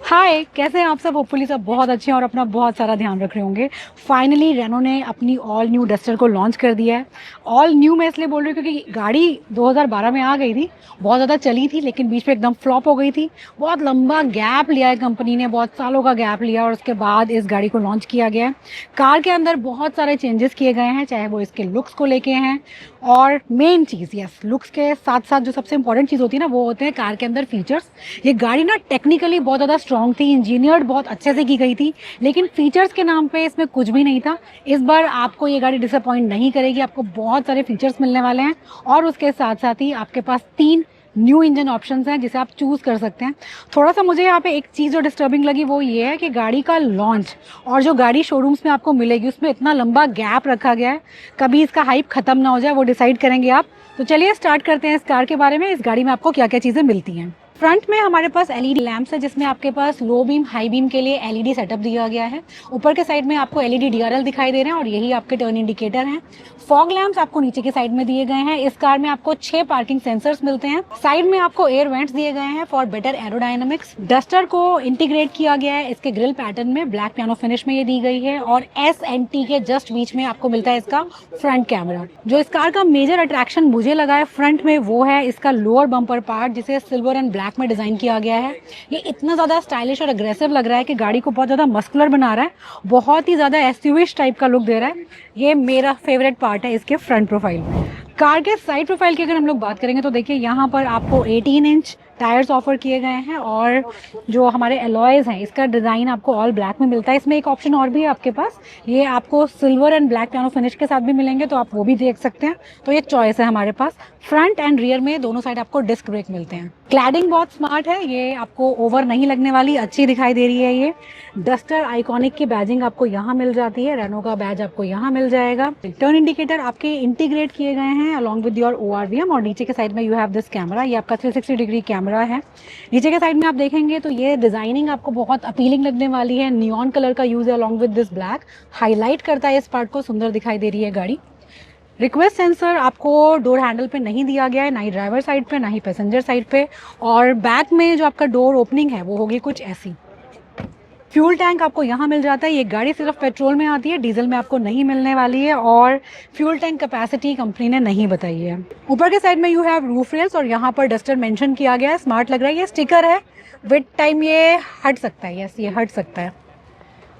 हाय, कैसे हैं आप सब? होपफुली सब बहुत अच्छे हैं और अपना बहुत सारा ध्यान रख रहे होंगे। फाइनली रेनो ने अपनी ऑल न्यू डस्टर को लॉन्च कर दिया है। ऑल न्यू मैं इसलिए बोल रही हूँ क्योंकि गाड़ी 2012 में आ गई थी, बहुत ज़्यादा चली थी, लेकिन बीच में एकदम फ्लॉप हो गई थी। बहुत लंबा गैप लिया है कंपनी ने, बहुत सालों का गैप लिया और उसके बाद इस गाड़ी को लॉन्च किया गया है। कार के अंदर बहुत सारे चेंजेस किए गए हैं, चाहे वो इसके लुक्स को लेके हैं और मेन चीज़, यस, लुक्स के साथ साथ जो सबसे इंपॉर्टेंट चीज़ होती है ना, वो होते हैं कार के अंदर फीचर्स। ये गाड़ी ना टेक्निकली बहुत ज़्यादा स्ट्रॉन्ग थी, इंजीनियर्ड बहुत अच्छे से की गई थी, लेकिन फीचर्स के नाम पे इसमें कुछ भी नहीं था। इस बार आपको ये गाड़ी डिसअपॉइंट नहीं करेगी, आपको बहुत सारे फीचर्स मिलने वाले हैं और उसके साथ साथ ही आपके पास 3 न्यू इंजन ऑप्शंस हैं जिसे आप चूज़ कर सकते हैं। थोड़ा सा मुझे यहाँ पे एक चीज़ जो डिस्टर्बिंग लगी वो ये है कि गाड़ी का लॉन्च और जो गाड़ी शोरूम्स में आपको मिलेगी उसमें इतना लंबा गैप रखा गया है। कभी इसका हाइप खत्म ना हो जाए, वो डिसाइड करेंगे आप। तो चलिए स्टार्ट करते हैं इस कार के बारे में, इस गाड़ी में आपको क्या क्या चीज़ें मिलती हैं। फ्रंट में हमारे पास एलईडी लैंप्स है, जिसमें आपके पास लो बीम हाई बीम के लिए एलईडी सेटअप दिया गया है। ऊपर के साइड में आपको एलईडी डीआरएल दिखाई दे रहे हैं और यही आपके टर्न इंडिकेटर हैं। फॉग लैंप्स आपको नीचे के साइड में दिए गए हैं। इस कार में आपको 6 पार्किंग सेंसर्स मिलते हैं। साइड में आपको एयर वेंट्स दिए गए हैं फॉर बेटर एरोडायनामिक्स। डस्टर को इंटीग्रेट किया गया है इसके ग्रिल पैटर्न में, ब्लैक पियानो फिनिश में ये दी गई है और एस एंड टी के जस्ट बीच में आपको मिलता है इसका फ्रंट कैमरा। जो इस कार का मेजर अट्रैक्शन मुझे लगा है फ्रंट में, वो है इसका लोअर बम्पर पार्ट, जिसे सिल्वर एंड ब्लैक में डिजाइन किया गया है। ये इतना ज्यादा स्टाइलिश और अग्रेसिव लग रहा है कि गाड़ी को बहुत ज्यादा मस्कुलर बना रहा है, बहुत ही ज्यादा एसयूवी टाइप का लुक दे रहा है। ये मेरा फेवरेट पार्ट है इसके फ्रंट प्रोफाइल में। कार के साइड प्रोफाइल की अगर हम लोग बात करेंगे तो देखिए यहाँ पर आपको 18 इंच टायर्स ऑफर किए गए हैं और जो हमारे एलॉयज हैं इसका डिज़ाइन आपको ऑल ब्लैक में मिलता है। इसमें एक ऑप्शन और भी है आपके पास, ये आपको silver and black piano finish के साथ भी मिलेंगे, तो आप वो भी देख सकते हैं। तो ये चॉइस है हमारे पास। फ्रंट एंड रियर में दोनों साइड आपको डिस्क ब्रेक मिलते हैं। क्लैडिंग बहुत स्मार्ट है, ये आपको ओवर नहीं लगने वाली, अच्छी दिखाई दे रही है। ये डस्टर आइकॉनिक की बैजिंग आपको यहाँ मिल जाती है, रेनो का बैज आपको यहाँ मिल जाएगा। टर्न इंडिकेटर आपके इंटीग्रेट किए गए हैं अलॉन्ग विद योर ओआरवीएम और नीचे के साइड में यू हैव दिस कैमरा, ये आपका 360 डिग्री कैमरा है। नीचे के साइड में आप देखेंगे तो ये डिजाइनिंग आपको बहुत अपीलिंग लगने वाली है, नियॉन कलर का यूज है along with this black, highlight करता है इस पार्ट को, सुंदर दिखाई दे रही है गाड़ी। रिक्वेस्ट सेंसर आपको डोर हैंडल पे नहीं दिया गया है, ना ही ड्राइवर साइड पे ना ही पैसेंजर साइड पे, और बैक में जो आपका डोर ओपनिंग है वो होगी कुछ ऐसी। फ्यूल टैंक आपको यहाँ मिल जाता है, ये गाड़ी सिर्फ पेट्रोल में आती है, डीजल में आपको नहीं मिलने वाली है और फ्यूल टैंक कैपेसिटी कंपनी ने नहीं बताई है। ऊपर के साइड में यू हैव रूफ रेल्स और यहाँ पर डस्टर मेंशन किया गया है, स्मार्ट लग रहा है। ये स्टिकर है, विद टाइम ये हट सकता है, यस ये हट सकता है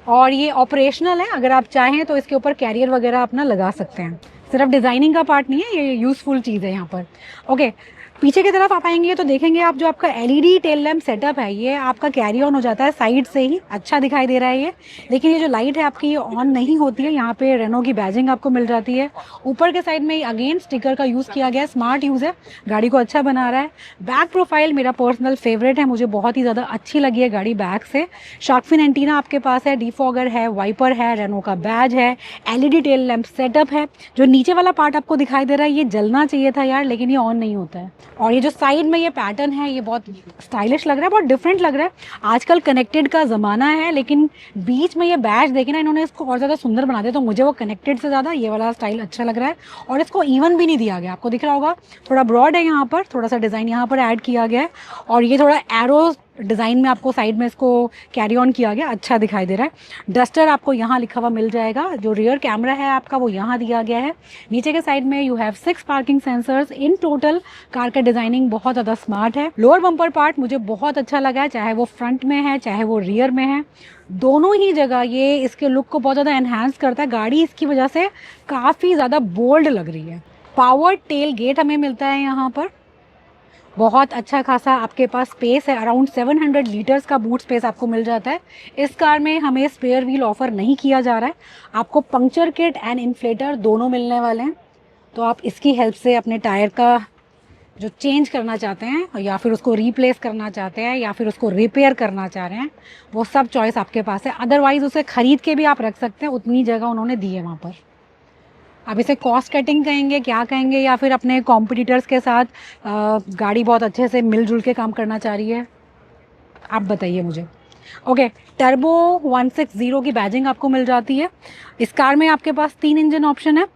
और ये ऑपरेशनल है, अगर आप चाहें तो इसके ऊपर कैरियर वगैरह अपना लगा सकते हैं। सिर्फ डिजाइनिंग का पार्ट नहीं है, ये यूजफुल चीज़ है यहाँ पर। ओके, पीछे की तरफ आप आएंगे तो देखेंगे आप जो आपका एलईडी टेल लैम्प सेटअप है ये आपका कैरी ऑन हो जाता है साइड से ही, अच्छा दिखाई दे रहा है ये। लेकिन ये जो लाइट है आपकी ये ऑन नहीं होती है, यहाँ पे रेनो की बैजिंग आपको मिल जाती है। ऊपर के साइड में अगेन स्टिकर का यूज़ किया गया है, स्मार्ट यूज़ है, गाड़ी को अच्छा बना रहा है। बैक प्रोफाइल मेरा पर्सनल फेवरेट है, मुझे बहुत ही ज़्यादा अच्छी लगी है गाड़ी बैक से। शार्क फिन एंटीना आपके पास है, डिफॉगर है, वाइपर है, रेनो का बैज है, एलईडी टेल लैम्प सेटअप है। जो नीचे वाला पार्ट आपको दिखाई दे रहा है ये जलना चाहिए था यार, लेकिन ये ऑन नहीं होता है। और ये जो साइड में ये पैटर्न है ये बहुत स्टाइलिश लग रहा है, बहुत डिफरेंट लग रहा है। आजकल कनेक्टेड का ज़माना है, लेकिन बीच में ये बैज देखे ना इन्होंने इसको और ज़्यादा सुंदर बना दिया, तो मुझे वो कनेक्टेड से ज़्यादा ये वाला स्टाइल अच्छा लग रहा है। और इसको इवन भी नहीं दिया गया, आपको दिख रहा होगा थोड़ा ब्रॉड है, यहाँ पर थोड़ा सा डिज़ाइन यहाँ पर ऐड किया गया है और ये थोड़ा एरो डिज़ाइन में आपको साइड में इसको कैरी ऑन किया गया, अच्छा दिखाई दे रहा है। डस्टर आपको यहाँ लिखा हुआ मिल जाएगा, जो रियर कैमरा है आपका वो यहाँ दिया गया है। नीचे के साइड में you have 6 parking sensors in total. Car का डिजाइनिंग बहुत ज़्यादा स्मार्ट है। लोअर बम्पर पार्ट मुझे बहुत अच्छा लगा है, चाहे वो फ्रंट में है चाहे वो रियर में है, दोनों ही जगह ये इसके लुक को बहुत ज़्यादा एनहांस करता है। गाड़ी इसकी वजह से काफ़ी ज़्यादा बोल्ड लग रही है। पावर टेल गेट हमें मिलता है यहाँ पर, बहुत अच्छा खासा आपके पास स्पेस है, अराउंड 700 लीटर्स का बूट स्पेस आपको मिल जाता है। इस कार में हमें स्पेयर व्हील ऑफर नहीं किया जा रहा है, आपको पंक्चर किट एंड इन्फ्लेटर दोनों मिलने वाले हैं, तो आप इसकी हेल्प से अपने टायर का जो चेंज करना चाहते हैं या फिर उसको रिप्लेस करना चाहते हैं या फिर उसको रिपेयर करना चाह रहे हैं, वो सब चॉइस आपके पास है। अदरवाइज उसे खरीद के भी आप रख सकते हैं, उतनी जगह उन्होंने दी है वहाँ पर। अब इसे कॉस्ट कटिंग कहेंगे क्या कहेंगे, या फिर अपने कॉम्पिटिटर्स के साथ गाड़ी बहुत अच्छे से मिलजुल के काम करना चाह रही है, आप बताइए मुझे। ओके, टर्बो 160 की बैजिंग आपको मिल जाती है। इस कार में आपके पास 3 इंजन ऑप्शन है,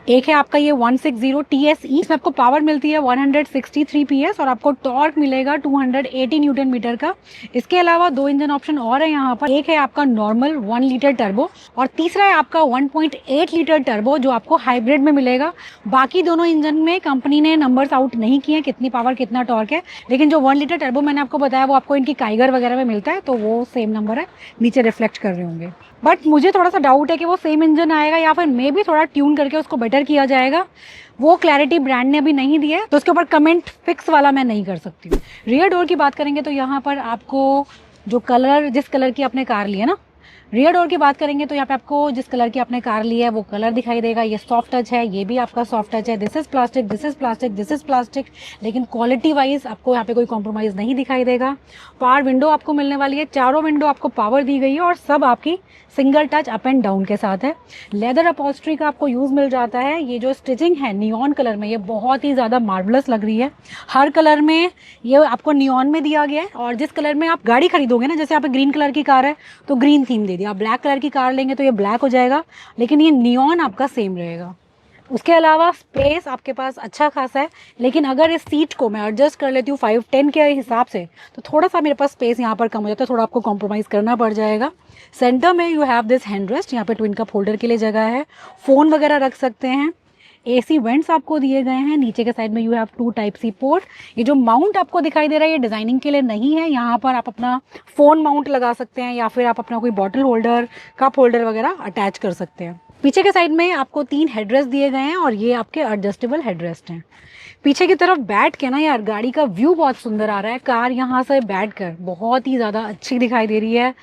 एक है आपका ये 160 TSE, इसमें आपको पावर मिलती है 163 PS और आपको टॉर्क मिलेगा 280 न्यूटन मीटर का। इसके अलावा दो इंजन ऑप्शन और है यहाँ पर, एक है आपका नॉर्मल 1 लीटर टर्बो और तीसरा है आपका 1.8 लीटर टर्बो जो आपको हाइब्रिड में मिलेगा। बाकी दोनों इंजन में कंपनी ने नंबर्स आउट नहीं किए कितनी पावर कितना टॉर्क है, लेकिन जो 1 लीटर टर्बो मैंने आपको बताया वो आपको इनकी काइगर वगैरह में मिलता है, तो वो सेम नंबर है, नीचे रिफ्लेक्ट कर रहे होंगे। बट मुझे थोड़ा सा डाउट है कि वो सेम इंजन आएगा या फिर मे भी थोड़ा ट्यून करके उसको बेटर किया जाएगा। वो क्लैरिटी ब्रांड ने अभी नहीं दी है, तो उसके ऊपर कमेंट फिक्स वाला मैं नहीं कर सकती हूँ। रियर डोर की बात करेंगे तो यहाँ पर आपको जो कलर, जिस कलर की आपने कार ली है ना, रियर डोर की बात करेंगे तो यहाँ पे आपको जिस कलर की आपने कार ली है वो कलर दिखाई देगा। ये सॉफ्ट टच है, ये भी आपका सॉफ्ट टच है। This is plastic, this is plastic, this is plastic, लेकिन क्वालिटी वाइज आपको यहाँ पे कोई कॉम्प्रोमाइज़ नहीं दिखाई देगा। पावर विंडो आपको मिलने वाली है, चारों विंडो आपको पावर दी गई है और सब आपकी single touch up and down के साथ है। लेदर अपॉल्स्ट्री का आपको यूज़ मिल जाता है। ये जो स्टिचिंग है नियॉन कलर में, ये बहुत ही ज़्यादा मार्वलस लग रही है। हर कलर में ये आपको नियॉन में दिया गया है और जिस कलर में आप गाड़ी खरीदोगे ना, जैसे आप ग्रीन कलर की कार है तो ग्रीन थीम दे दिया, आप ब्लैक कलर की कार लेंगे तो ये ब्लैक हो जाएगा, लेकिन ये नियॉन आपका सेम रहेगा। उसके अलावा स्पेस आपके पास अच्छा खासा है, लेकिन अगर इस सीट को मैं एडजस्ट कर लेती हूँ 5'10" के हिसाब से तो थोड़ा सा मेरे पास स्पेस यहाँ पर कम हो जाता है, थोड़ा आपको कॉम्प्रोमाइज़ करना पड़ जाएगा। सेंटर में you have this hand rest, यहाँ पे ट्विन कप होल्डर के लिए जगह है, फ़ोन वगैरह रख सकते हैं। AC वेंट्स आपको दिए गए हैं। नीचे के साइड में यू हैव 2 Type-C पोर्ट। ये जो माउंट आपको दिखाई दे रहा है ये डिज़ाइनिंग के लिए नहीं है, यहाँ पर आप अपना फ़ोन माउंट लगा सकते हैं या फिर आप अपना कोई बॉटल होल्डर, कप होल्डर वगैरह अटैच कर सकते हैं। पीछे के साइड में आपको 3 हेडरेस्ट दिए गए हैं और ये आपके एडजस्टेबल हेडरेस्ट हैं। पीछे की तरफ बैठ के ना यार गाड़ी का व्यू बहुत सुंदर आ रहा है। कार यहाँ से बैठकर बहुत ही ज़्यादा अच्छी दिखाई दे रही है।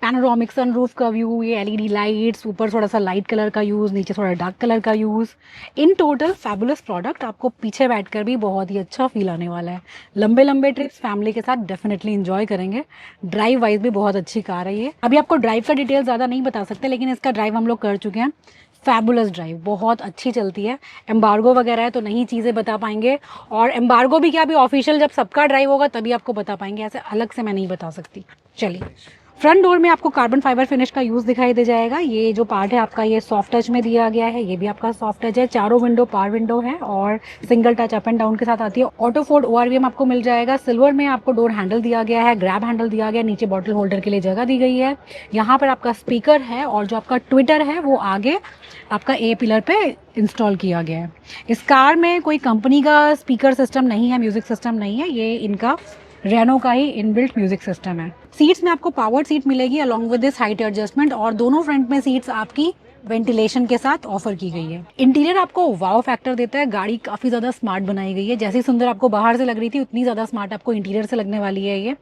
पैनोरामिक सनरूफ का व्यू, ये LED लाइट्स, ऊपर थोड़ा सा लाइट कलर का यूज़, नीचे थोड़ा डार्क कलर का use. In total fabulous product, आपको पीछे बैठकर भी बहुत ही अच्छा फील आने वाला है। लंबे लंबे ट्रिप्स फैमिली के साथ डेफिनेटली इंजॉय करेंगे। ड्राइव वाइज भी बहुत अच्छी कार है ये। अभी आपको ड्राइव का डिटेल ज़्यादा नहीं बता सकते, लेकिन इसका ड्राइव हम लोग कर चुके हैं। फैबुलस ड्राइव, बहुत अच्छी चलती है। एम्बार्गो वगैरह है तो नहीं चीज़ें बता पाएंगे, और एम्बार्गो भी क्या, अभी ऑफिशियल जब सबका ड्राइव होगा तभी आपको बता पाएंगे, ऐसे अलग से मैं नहीं बता सकती। चलिए, फ्रंट डोर में आपको कार्बन फाइबर फिनिश का यूज़ दिखाई दे जाएगा। ये जो पार्ट है आपका ये सॉफ्ट टच में दिया गया है, ये भी आपका सॉफ्ट टच है। चारों विंडो पावर विंडो है और single touch up and down के साथ आती है। ऑटो फोल्ड ORVM आपको मिल जाएगा। सिल्वर में आपको डोर हैंडल दिया गया है, ग्रैब हैंडल दिया गया है, नीचे बॉटल होल्डर के लिए जगह दी गई है। यहाँ पर आपका स्पीकर है और जो आपका ट्विटर है वो आगे आपका A पिलर पे इंस्टॉल किया गया है। इस कार में कोई कंपनी का स्पीकर सिस्टम नहीं है, म्यूजिक सिस्टम नहीं है, ये इनका रेनो का ही इनबिल्ट म्यूजिक सिस्टम है। सीट्स में आपको पावर सीट मिलेगी along with this height adjustment, और दोनों फ्रंट में सीट्स आपकी वेंटिलेशन के साथ ऑफर की गई है। इंटीरियर आपको वाव फैक्टर देता है, गाड़ी काफ़ी ज़्यादा स्मार्ट बनाई गई है। जैसी सुंदर आपको बाहर से लग रही थी उतनी ज़्यादा स्मार्ट आपको इंटीरियर से लगने वाली है ये।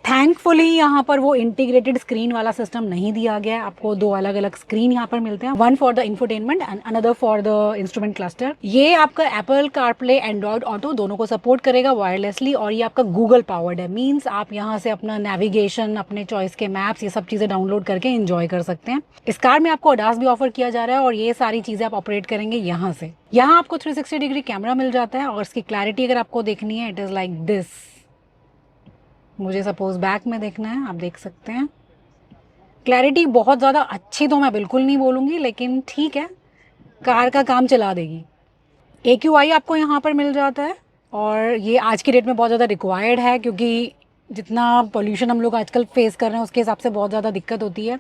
थैंकफुली यहाँ पर वो इंटीग्रेटेड स्क्रीन वाला सिस्टम नहीं दिया गया है, आपको 2 अलग अलग स्क्रीन यहाँ पर मिलते हैं, one for the infotainment and another for the instrument cluster. ये आपका एप्पल कारप्ले, एंड्रॉयड ऑटो दोनों को सपोर्ट करेगा वायरलेसली, और ये आपका गूगल पावर्ड है, मीन्स आप यहाँ से अपना नेविगेशन, अपने चॉइस के मैप्स, ये सब चीज़ें डाउनलोड करके इंजॉय कर सकते हैं। इस कार में आपको ADAS भी ऑफर किया जा रहा है और ये सारी चीज़ें आप ऑपरेट करेंगे यहाँ से। यहाँ आपको 360 डिग्री कैमरा मिल जाता है और इसकी क्लैरिटी अगर आपको देखनी है, इट इज़ लाइक दिस। मुझे सपोज बैक में देखना है, आप देख सकते हैं। क्लैरिटी बहुत ज़्यादा अच्छी तो मैं बिल्कुल नहीं बोलूँगी, लेकिन ठीक है, कार का काम चला देगी। AQI आपको यहाँ पर मिल जाता है और ये आज की डेट में बहुत ज़्यादा रिक्वायर्ड है, क्योंकि जितना पोल्यूशन हम लोग आजकल फेस कर रहे हैं उसके हिसाब से बहुत ज़्यादा दिक्कत होती है।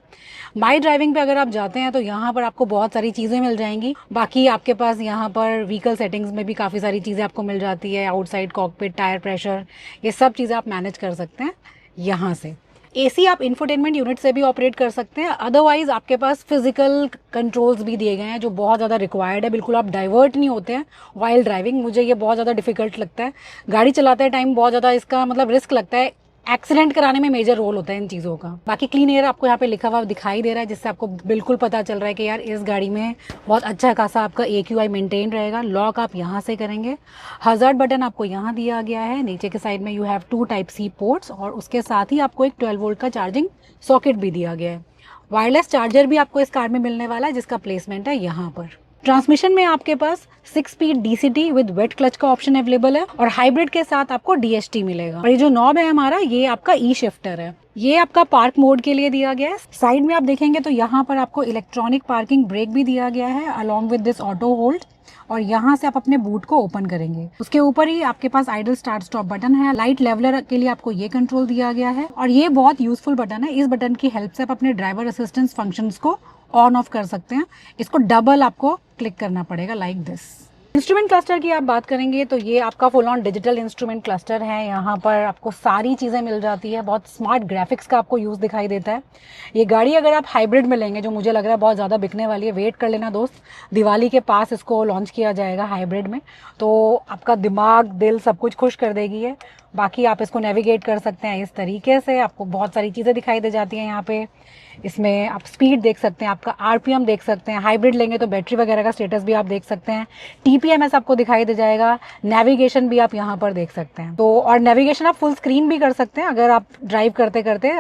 माई ड्राइविंग पे अगर आप जाते हैं तो यहाँ पर आपको बहुत सारी चीज़ें मिल जाएंगी। बाकी आपके पास यहाँ पर व्हीकल सेटिंग्स में भी काफ़ी सारी चीज़ें आपको मिल जाती है, आउटसाइड कॉकपिट, टायर प्रेशर, ये सब चीज़ें आप मैनेज कर सकते हैं यहाँ से। AC आप इंफोटेनमेंट यूनिट से भी ऑपरेट कर सकते हैं। अदरवाइज आपके पास फिजिकल कंट्रोल्स भी दिए गए हैं जो बहुत ज़्यादा रिक्वायर्ड है, बिल्कुल आप डाइवर्ट नहीं होते हैं वाइल ड्राइविंग। मुझे ये बहुत ज़्यादा डिफिकल्ट लगता है, गाड़ी चलाते टाइम बहुत ज़्यादा इसका मतलब रिस्क लगता है, एक्सीडेंट कराने में मेजर रोल होता है इन चीज़ों का। बाकी क्लीन एयर आपको यहाँ पे लिखा हुआ दिखाई दे रहा है, जिससे आपको बिल्कुल पता चल रहा है कि यार इस गाड़ी में बहुत अच्छा खासा आपका AQI मेंटेन रहेगा। लॉक आप यहाँ से करेंगे। हज़ार्ड बटन आपको यहाँ दिया गया है। नीचे के साइड में यू हैव 2 Type-C पोर्ट्स और उसके साथ ही आपको एक 12 वोल्ट का चार्जिंग सॉकेट भी दिया गया है। वायरलेस चार्जर भी आपको इस कार में मिलने वाला है, जिसका प्लेसमेंट है यहाँ पर। ट्रांसमिशन में आपके पास 6 speed DCT with weight clutch का ऑप्शन अवेलेबल है और हाइब्रिड के साथ आपको DST मिलेगा। और ये जो नॉब है हमारा, ये आपका ई शिफ्टर है। ये आपका पार्क मोड के लिए दिया गया है। साइड में आप देखेंगे तो यहाँ पर आपको इलेक्ट्रॉनिक पार्किंग ब्रेक भी दिया गया है along with this auto hold. और यहाँ से आप अपने बूट को ओपन करेंगे। उसके ऊपर ही आपके पास आइडल स्टार्ट स्टॉप बटन है। लाइट लेवलर के लिए आपको ये कंट्रोल दिया गया है और ये बहुत यूजफुल बटन है। इस बटन की हेल्प से आप अपने ड्राइवर असिस्टेंस फंक्शंस को ऑन ऑफ कर सकते हैं। इसको डबल आपको क्लिक करना पड़ेगा लाइक दिस। इंस्ट्रूमेंट क्लस्टर की आप बात करेंगे तो ये आपका full on digital instrument cluster है। यहाँ पर आपको सारी चीज़ें मिल जाती है। बहुत स्मार्ट ग्राफिक्स का आपको यूज़ दिखाई देता है। ये गाड़ी अगर आप हाइब्रिड में लेंगे, जो मुझे लग रहा है बहुत ज़्यादा बिकने वाली है, वेट कर लेना दोस्त, दिवाली के पास इसको लॉन्च किया जाएगा हाइब्रिड में, तो आपका दिमाग दिल सब कुछ खुश कर देगी है। बाकी आप इसको नेविगेट कर सकते हैं इस तरीके से। आपको बहुत सारी चीज़ें दिखाई दे जाती हैं यहाँ पे। इसमें आप स्पीड देख सकते हैं, आपका RPM देख सकते हैं। हाइब्रिड लेंगे तो बैटरी वगैरह का स्टेटस भी आप देख सकते हैं। TPMS आपको दिखाई दे जाएगा। नेविगेशन भी आप यहाँ पर देख सकते हैं। तो और नेविगेशन आप फुल स्क्रीन भी कर सकते हैं अगर आप ड्राइव करते करते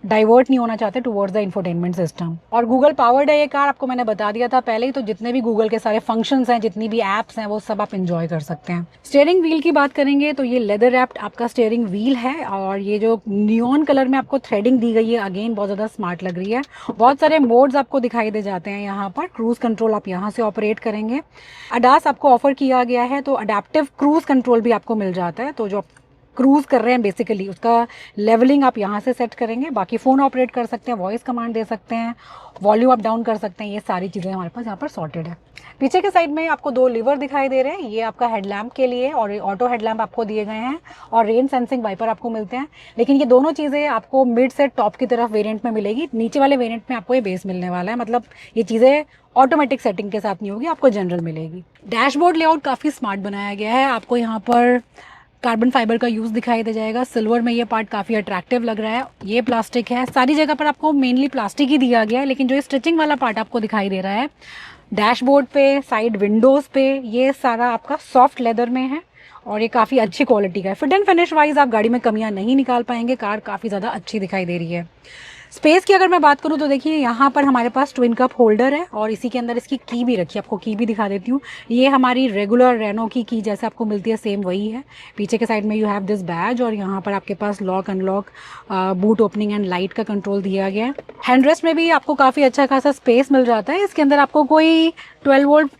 डाइवर्ट नहीं होना चाहते टुवर्ड्स द इंफोटेनमेंट सिस्टम। और गूगल पावर्ड है ये कार, आपको मैंने बता दिया था पहले ही। तो जितने भी गूगल के सारे फंक्शंस हैं, जितनी भी एप्स हैं, वो सब आप एंजॉय कर सकते हैं। स्टीयरिंग व्हील की बात करेंगे तो ये लेदर रैप्ड आपका स्टीयरिंग व्हील है और ये जो नियॉन कलर में आपको थ्रेडिंग दी गई है, अगेन बहुत ज़्यादा स्मार्ट लग रही है। बहुत सारे मोड्स आपको दिखाई दे जाते हैं यहाँ पर। क्रूज कंट्रोल आप यहाँ से ऑपरेट करेंगे। ADAS आपको ऑफर किया गया है, तो अडेप्टिव क्रूज कंट्रोल भी आपको मिल जाता है। तो जो क्रूज कर रहे हैं बेसिकली, उसका लेवलिंग आप यहाँ से सेट करेंगे। बाकी फ़ोन ऑपरेट कर सकते हैं, वॉइस कमांड दे सकते हैं, वॉल्यूम अप डाउन कर सकते हैं। ये सारी चीज़ें हमारे पास यहाँ पर सॉर्टेड है। पीछे के साइड में आपको 2 लीवर दिखाई दे रहे हैं। ये आपका हेडलैम्प के लिए और ऑटो हेडलैम्प आपको दिए गए हैं और रेन सेंसिंग वाइपर आपको मिलते हैं। लेकिन ये दोनों चीज़ें आपको मिड से टॉप की तरफ वेरिएंट में मिलेगी। नीचे वाले वेरिएंट में आपको ये बेस मिलने वाला है। मतलब ये चीज़ें ऑटोमेटिक सेटिंग के साथ नहीं होगी, आपको जनरल मिलेगी। डैशबोर्ड लेआउट काफ़ी स्मार्ट बनाया गया है। आपको यहाँ पर कार्बन फाइबर का यूज़ दिखाई दे जाएगा। सिल्वर में ये पार्ट काफ़ी अट्रैक्टिव लग रहा है। ये प्लास्टिक है, सारी जगह पर आपको मेनली प्लास्टिक ही दिया गया है। लेकिन जो ये स्टिचिंग वाला पार्ट आपको दिखाई दे रहा है डैशबोर्ड पे, साइड विंडोज़ पे, ये सारा आपका सॉफ्ट लेदर में है और ये काफ़ी अच्छी क्वालिटी का है। फिट एंड फिनिश वाइज आप गाड़ी में कमियां नहीं निकाल पाएंगे। कार काफ़ी ज़्यादा अच्छी दिखाई दे रही है। स्पेस की अगर मैं बात करूं तो देखिए यहाँ पर हमारे पास ट्विन कप होल्डर है और इसी के अंदर इसकी की भी रखी है। आपको की भी दिखा देती हूँ। ये हमारी रेगुलर रेनो की जैसे आपको मिलती है, सेम वही है। पीछे के साइड में यू हैव दिस बैज और यहाँ पर आपके पास lock unlock, boot opening and light का कंट्रोल दिया गया है। हैंडरेस्ट में भी आपको काफ़ी अच्छा खासा स्पेस मिल जाता है। इसके अंदर आपको कोई 12 वोल्ट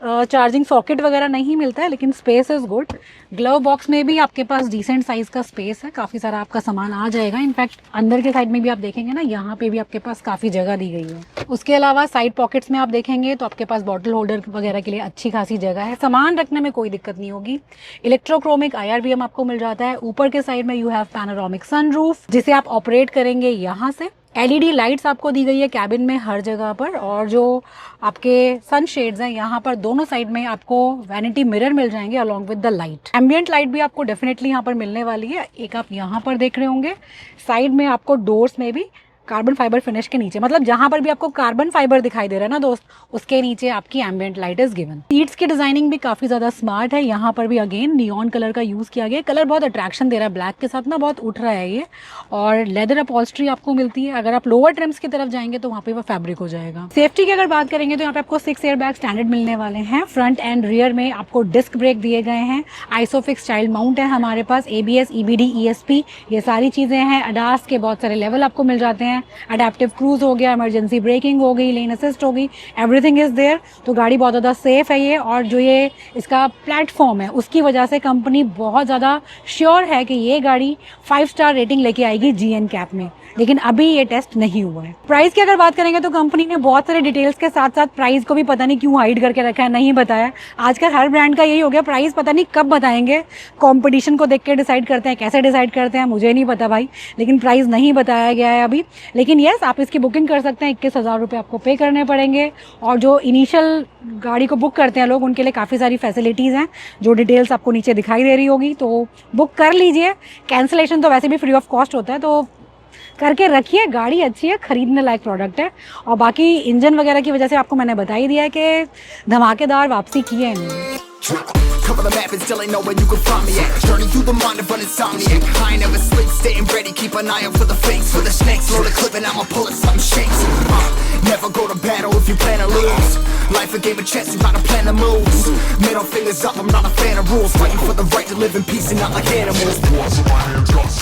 चार्जिंग सॉकेट वगैरह नहीं मिलता है, लेकिन space is good. Glove box में भी आपके पास डिसेंट साइज़ का स्पेस है, काफ़ी सारा आपका सामान आ जाएगा। इनफैक्ट अंदर के साइड में भी आप देखेंगे ना, यहाँ पे भी आपके पास काफ़ी जगह दी गई है। उसके अलावा साइड पॉकेट्स में आप देखेंगे तो आपके पास बॉटल होल्डर वगैरह के लिए अच्छी खासी जगह है। सामान रखने में कोई दिक्कत नहीं होगी। इलेक्ट्रोक्रोमिक IRBM आपको मिल जाता है। ऊपर के साइड में यू हैव पैनोरामिक सनरूफ, जिसे आप ऑपरेट करेंगे यहाँ से। LED लाइट्स आपको दी गई है कैबिन में हर जगह पर। और जो आपके सन शेड्स हैं, यहाँ पर दोनों साइड में आपको वैनिटी मिरर मिल जाएंगे along with the light. Ambient light भी आपको डेफिनेटली यहाँ पर मिलने वाली है। एक आप यहाँ पर देख रहे होंगे, साइड में आपको डोर्स में भी कार्बन फाइबर फिनिश के नीचे, मतलब जहां पर भी आपको कार्बन फाइबर दिखाई दे रहा है ना दोस्त, उसके नीचे आपकी ambient light is given. Seats की डिजाइनिंग भी काफी ज्यादा स्मार्ट है। यहाँ पर भी अगेन नियॉन कलर का यूज किया गया। कलर बहुत अट्रैक्शन दे रहा है, ब्लैक के साथ ना बहुत उठ रहा है ये। और लेदर अपॉल्स्ट्री आपको मिलती है। अगर आप लोअर ट्रिम्स की तरफ जाएंगे तो वहाँ पे वो फैब्रिक हो जाएगा। सेफ्टी की अगर बात करेंगे तो यहाँ पे आपको 6 एयर बैग स्टैंडर्ड मिलने वाले हैं। फ्रंट एंड रियर में आपको डिस्क ब्रेक दिए गए हैं। आइसोफिक्स चाइल्ड माउंट है हमारे पास। ABS, EBD, ESP, ये सारी चीजें हैं। ADAS के बहुत सारे लेवल आपको मिल जाते हैं। अडेप्टिव क्रूज हो गया, इमरजेंसी ब्रेकिंग हो गई, लेन असिस्ट हो गई, एवरीथिंग इज देयर। तो गाड़ी बहुत ज़्यादा सेफ है ये। और जो ये इसका प्लेटफॉर्म है, उसकी वजह से कंपनी बहुत ज़्यादा श्योर है कि ये गाड़ी 5 स्टार रेटिंग लेके आएगी GNCAP में। लेकिन अभी ये टेस्ट नहीं हुआ है। प्राइस की अगर बात करेंगे तो कंपनी ने बहुत सारे डिटेल्स के साथ साथ प्राइस को भी पता नहीं क्यों हाइड करके रखा है, नहीं बताया। आजकल हर ब्रांड का यही हो गया, प्राइस पता नहीं कब बताएंगे। कंपटीशन को देख के डिसाइड करते हैं, कैसे डिसाइड करते हैं मुझे नहीं पता भाई, लेकिन प्राइस नहीं बताया गया है अभी। लेकिन येस, आप इसकी बुकिंग कर सकते हैं। 21,000 रुपये आपको पे करने पड़ेंगे। और जो इनिशियल गाड़ी को बुक करते हैं लोग, उनके लिए काफ़ी सारी फैसिलिटीज़ हैं, जो डिटेल्स आपको नीचे दिखाई दे रही होगी। तो बुक कर लीजिए। कैंसिलेशन तो वैसे भी फ्री ऑफ कॉस्ट होता है, तो करके रखिए। गाड़ी अच्छी है, खरीदने लायक प्रोडक्ट है। और बाकी इंजन वगैरह की वजह से आपको मैंने बता ही दिया है कि धमाकेदार वापसी की है इन्होंने। Cover the map and still ain't know where you can find me at. Journey through the mind of an insomniac. I ain't never sleep, staying ready, keep an eye out for the fakes. For the snakes, load a clip and I'ma pull it, something shakes. Never go to battle if you plan to lose. Life a game of chess, you gotta plan the moves. Middle fingers up, I'm not a fan of rules. Fighting for the right to live in peace and not like animals.